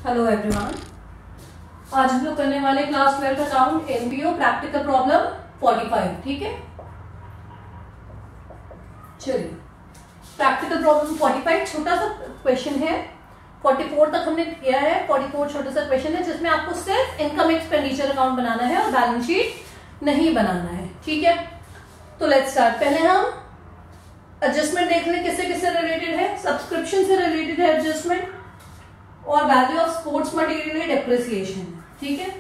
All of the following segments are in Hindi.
हेलो एवरीवन, आज हम लोग करने वाले class 12 account NPO practical problem 45। ठीक है, चलिए प्रैक्टिकल प्रॉब्लम 45 छोटा सा क्वेश्चन है। 44 तक हमने किया है। 44 छोटा सा क्वेश्चन है जिसमें आपको सिर्फ इनकम एक्सपेंडिचर अकाउंट बनाना है और बैलेंस शीट नहीं बनाना है। ठीक है, तो लेट्स स्टार्ट। पहले हम एडजस्टमेंट देख लें किससे किससे रिलेटेड है। सब्सक्रिप्शन से रिलेटेड है एडजस्टमेंट, और वैल्यू ऑफ स्पोर्ट्स मटेरियल है डेप्रिसिएशन। ठीक है,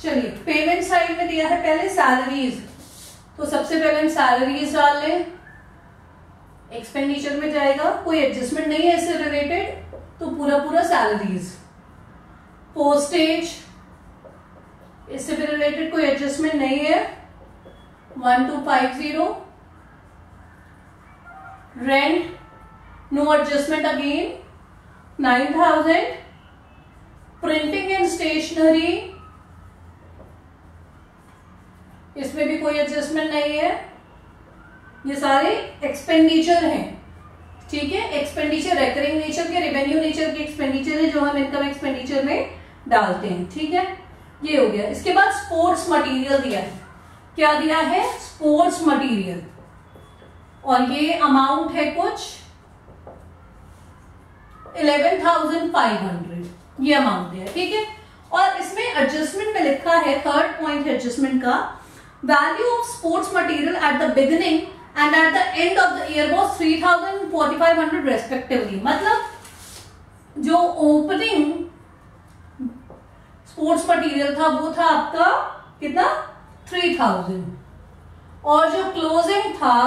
चलिए पेमेंट साइड में दिया है पहले सैलरीज, तो सबसे पहले हम सैलरीज डाल लें। एक्सपेंडिचर में जाएगा, कोई एडजस्टमेंट नहीं है इससे रिलेटेड, तो पूरा पूरा सैलरीज। पोस्टेज, इससे भी रिलेटेड कोई एडजस्टमेंट नहीं है, 1250। Rent no adjustment again, 9000। Printing and stationery, इसमें भी कोई एडजस्टमेंट नहीं है, ये सारे एक्सपेंडिचर हैं। ठीक है, एक्सपेंडिचर रेकरिंग नेचर के, रेवेन्यू नेचर के एक्सपेंडिचर है जो हम इनकम एक्सपेंडिचर में डालते हैं। ठीक है, ये हो गया। इसके बाद स्पोर्ट्स मटेरियल दिया है। क्या दिया है? स्पोर्ट्स मटेरियल, और ये अमाउंट है कुछ 11,500, ये अमाउंट है। ठीक है, और इसमें एडजस्टमेंट में लिखा है, थर्ड पॉइंट है एडजस्टमेंट का, value of sports material at the beginning and at the end of the year was 3,000 4,500 respectively. मतलब जो ओपनिंग स्पोर्ट्स मटेरियल था वो था आपका कितना? 3,000, और जो क्लोजिंग था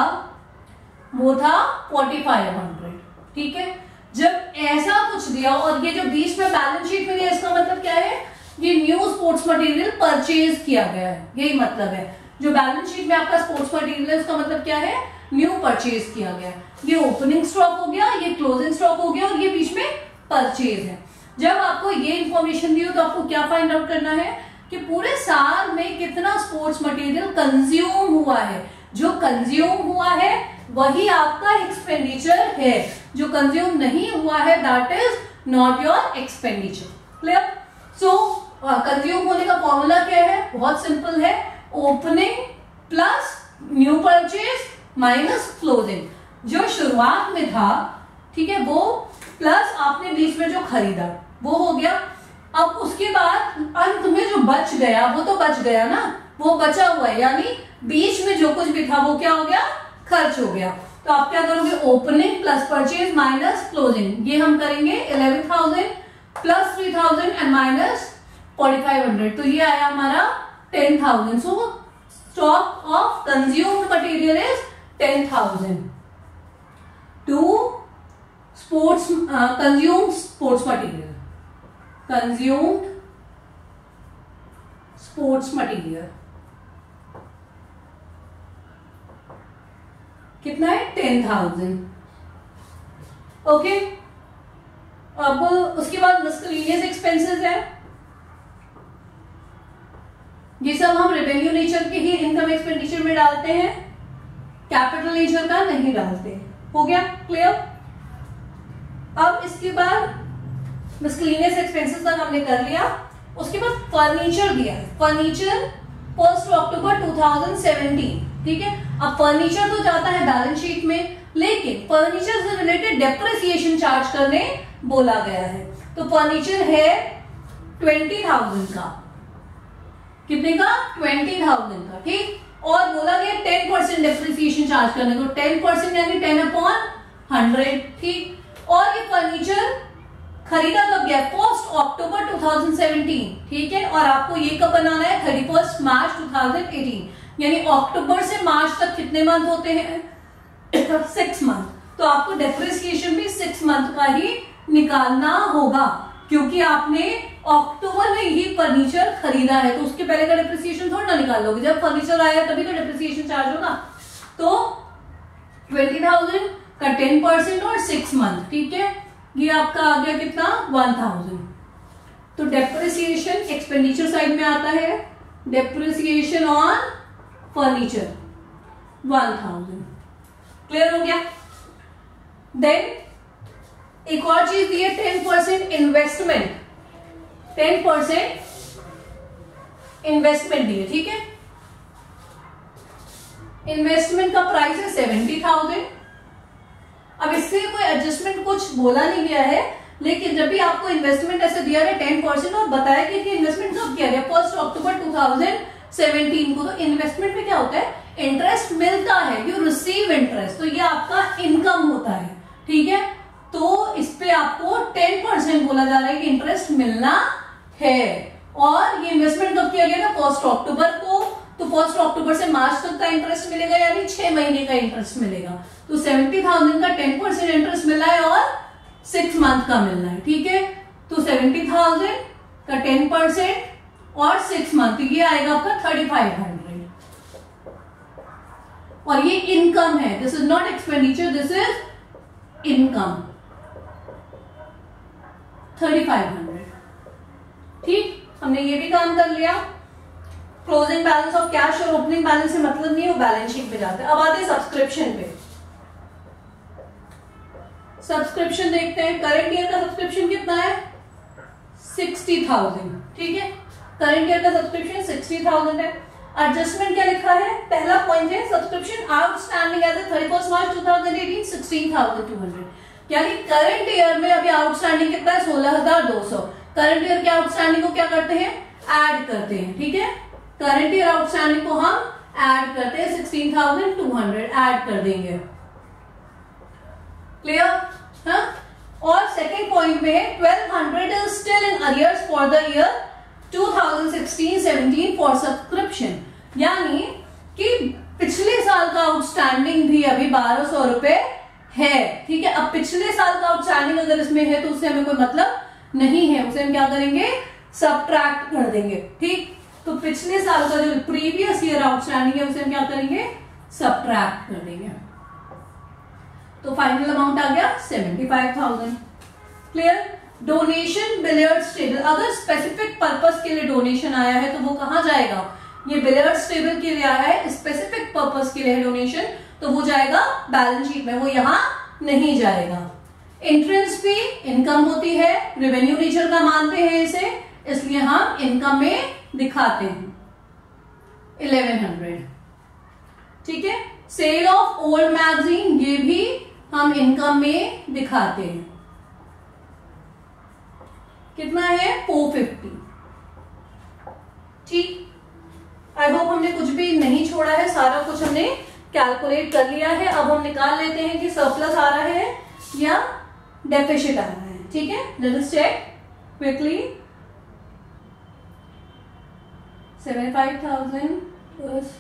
वो था 4,500। ठीक है, जब ऐसा कुछ दिया और ये जो बीच में बैलेंस शीट में दिया, इसका मतलब क्या है? ये न्यू स्पोर्ट्स मटेरियल परचेज किया गया है, यही मतलब है। जो बैलेंस शीट में आपका स्पोर्ट्स मटेरियल है उसका मतलब क्या है? न्यू परचेज किया गया। ये ओपनिंग स्टॉक हो गया, ये क्लोजिंग स्टॉक हो गया, और ये बीच में परचेज है। जब आपको ये इंफॉर्मेशन दी हो तो आपको क्या फाइंड आउट करना है कि पूरे साल में कितना स्पोर्ट्स मटेरियल कंज्यूम हुआ है। जो कंज्यूम हुआ है वही आपका एक्सपेंडिचर है, जो कंज्यूम नहीं हुआ है that is not your expenditure. Clear? So consume होने का फॉर्मूला क्या है? बहुत सिंपल है, opening plus new purchase minus closing. जो शुरुआत में था, ठीक है, वो प्लस आपने बीच में जो खरीदा वो हो गया। अब उसके बाद अंत में जो बच गया वो तो बच गया ना, वो बचा हुआ है, यानी बीच में जो कुछ भी था वो क्या हो गया? खर्च हो गया। तो आप क्या करोगे? Opening plus purchase minus closing. ये हम करेंगे 11,000 प्लस 3,000 एंड माइनस 4,500, तो ये आया हमारा 10,000। So stock of consumed material is 10,000 to sports consumed sports material, consumed sports material कितना है? 10,000। ओके, अब उसके बाद मिसलेनियस एक्सपेंसेस है। ये सब हम रेवेन्यू नेचर के ही इनकम एक्सपेंडिचर में डालते हैं, कैपिटल नेचर का नहीं डालते। हो गया क्लियर? अब इसके बाद मिसलेनियस एक्सपेंसेस तक हमने कर लिया। उसके बाद फर्नीचर दिया है। फर्नीचर 1 अक्टूबर 2017। ठीक है, अब फर्नीचर तो जाता है बैलेंस शीट में, लेकिन फर्नीचर से रिलेटेड डेप्रिसिएशन चार्ज करने बोला गया है। तो फर्नीचर है 20,000 का। कितने का? 20,000 का। ठीक, और बोला गया 10% डेप्रिसिएशन चार्ज करने को, 10% यानी 10/100। ठीक, और ये फर्नीचर खरीदा कब गया? 1 अक्टूबर 2017। ठीक है, और आपको ये कब बनाना है? 31 मार्च 2018, यानी अक्टूबर से मार्च तक कितने मंथ होते हैं? 6 मंथ। तो आपको डेप्रिसिएशन भी 6 मंथ का ही निकालना होगा, क्योंकि आपने अक्टूबर में ही फर्नीचर खरीदा है, तो उसके पहले का डेप्रिसिएशन थोड़ा ना निकाल लोगे। जब फर्नीचर आया तभी तो डेप्रिसिएशन चार्ज होगा। तो 20,000 का 10% और 6 मंथ। ठीक है, ये आपका आ गया कितना? 1,000। तो डेप्रिसिएशन एक्सपेंडिचर साइड में आता है, डेप्रिसिएशन ऑन फर्नीचर 1,000। क्लियर हो गया? देन एक और चीज दी है 10% इन्वेस्टमेंट। 10% इन्वेस्टमेंट दिए, ठीक है। इन्वेस्टमेंट का प्राइस है 70,000। अब इससे कोई एडजस्टमेंट कुछ बोला नहीं गया है, लेकिन जब भी आपको इन्वेस्टमेंट ऐसे दिया है 10% और बताया कि इन्वेस्टमेंट कब किया गया 1 अक्टूबर 2017 को, तो इन्वेस्टमेंट में क्या होता है, इंटरेस्ट मिलता है, यू रिसीव इंटरेस्ट, तो ये आपका इनकम होता है, ठीक है। तो इस पे आपको 10% बोला जा रहा है कि इंटरेस्ट मिलना है। और ये इन्वेस्टमेंट कब किया गया था 1 अक्टूबर को, तो 1 अक्टूबर से मार्च तक का इंटरेस्ट मिलेगा, यानी 6 महीने का इंटरेस्ट मिलेगा। तो 70,000 का 10% इंटरेस्ट मिला है और 6 मंथ का मिलना है, ठीक है। तो 70,000 का 10% और 6 मंथ, ये आएगा आपका 3500। और ये इनकम है, this is not expenditure, this is income 3500, ठीक। हमने ये भी काम कर लिया। क्लोजिंग बैलेंस ऑफ कैश और ओपनिंग बैलेंस से मतलब नहीं है, वो बैलेंस शीट पे जाते हैं। अब आते हैं सब्सक्रिप्शन पे। सब्सक्रिप्शन देखते हैं, करंट ईयर का सब्सक्रिप्शन कितना है 60,000, ठीक है। करंट ईयर का सब्सक्रिप्शन 60,000 है। एडजस्टमेंट क्या लिखा है, पहला पॉइंट है सब्सक्रिप्शन आउटस्टैंडिंग एज 31 मार्च 2018 16,200, यानी करंट ईयर में अभी आउटस्टैंडिंग कितना है 16,200। करंट ईयर के आउटस्टैंडिंग को क्या करते हैं, ऐड करते हैं, ठीक है। करंट ईयर आउटस्टैंडिंग को हम ऐड करते हैं, 16,200 ऐड कर देंगे, क्लियर, हाँ। और सेकेंड पॉइंट में है 1,200 is still in arrears for the year 2016-17 for subscription, यानी कि पिछले साल का आउटस्टैंडिंग भी अभी 1,200 रुपए है, ठीक है। अब पिछले साल का आउटस्टैंडिंग अगर इसमें है तो उससे हमें कोई मतलब नहीं है, उसे हम क्या करेंगे, सबट्रैक्ट कर देंगे, ठीक। तो पिछले साल का जो प्रीवियस ईयर आउटस्टैंडिंग है उसे हम क्या करेंगे, सबट्रैक्ट कर देंगे। तो फाइनल अमाउंट आ गया 75,000, क्लियर। डोनेशन बिलियर्ड्स टेबल, अगर स्पेसिफिक पर्पस के लिए डोनेशन आया है तो वो कहां जाएगा, ये बिलियर्ड्स टेबल के लिए आया है, स्पेसिफिक पर्पस के लिए है डोनेशन, तो वो जाएगा बैलेंस शीट में, वो यहां नहीं जाएगा। एंट्रेंस फी इनकम होती है, रेवेन्यू नेचर का मानते हैं इसे, इसलिए हम इनकम में दिखाते हैं 1100, ठीक है। सेल ऑफ ओल्ड मैगजीन, ये भी हम इनकम में दिखाते हैं, कितना है 450, ठीक। आई होप हमने कुछ भी नहीं छोड़ा है, सारा कुछ हमने कैलकुलेट कर लिया है। अब हम निकाल लेते हैं कि सरप्लस आ रहा है या डेफिसिट आ रहा है, ठीक है। Let us check quickly. 75,000 plus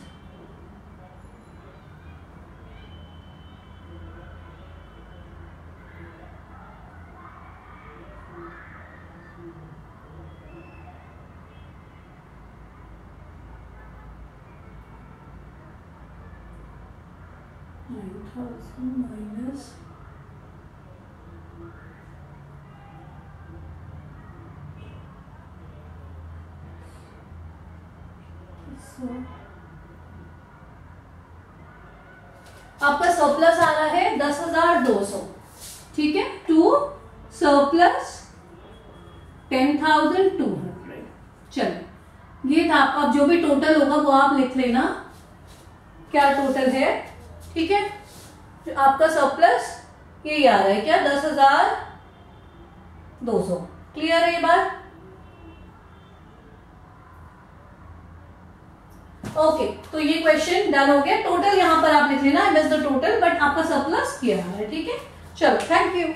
minus आपका सरप्लस आ रहा है 10,200, ठीक है, टू सरप्लस 10,200। चलो ये था आपका, अब जो भी टोटल होगा वो आप लिख लेना क्या टोटल है, ठीक है। तो आपका सरप्लस ये आ रहा है क्या 10,200, क्लियर है ये बात, ओके। तो ये क्वेश्चन डन हो गया। टोटल यहां पर आप लिख लेना, I miss the total, but आपका सरप्लस किया है, ठीक है। चलो थैंक यू।